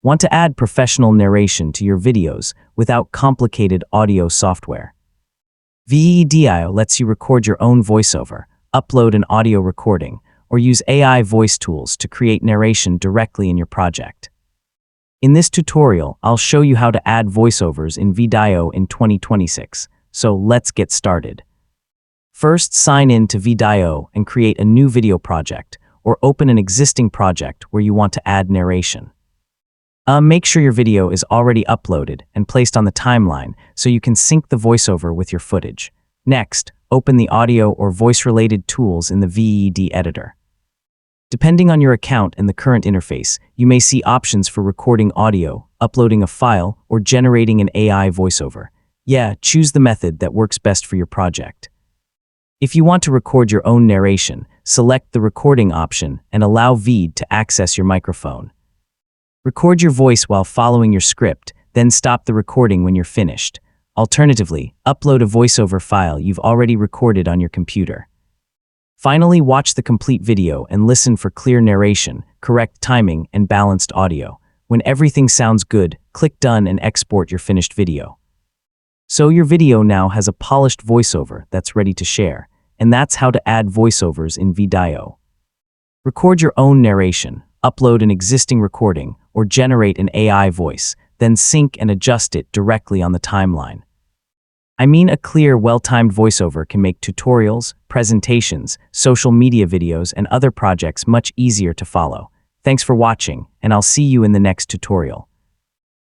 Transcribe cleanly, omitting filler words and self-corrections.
Want to add professional narration to your videos without complicated audio software? VEED lets you record your own voiceover, upload an audio recording, or use AI voice tools to create narration directly in your project. In this tutorial, I'll show you how to add voiceovers in VEED in 2026, so let's get started. First, sign in to VEED and create a new video project, or open an existing project where you want to add narration. Make sure your video is already uploaded and placed on the timeline so you can sync the voiceover with your footage. Next, open the audio or voice-related tools in the VEED editor. Depending on your account and the current interface, you may see options for recording audio, uploading a file, or generating an AI voiceover. Choose the method that works best for your project. If you want to record your own narration, select the recording option and allow VEED to access your microphone. Record your voice while following your script, then stop the recording when you're finished. Alternatively, upload a voiceover file you've already recorded on your computer. Finally, watch the complete video and listen for clear narration, correct timing, and balanced audio. When everything sounds good, click Done and export your finished video. So your video now has a polished voiceover that's ready to share, and that's how to add voiceovers in VEED. Record your own narration, upload an existing recording, or generate an AI voice, then sync and adjust it directly on the timeline. A clear, well-timed voiceover can make tutorials, presentations, social media videos, and other projects much easier to follow. Thanks for watching, and I'll see you in the next tutorial.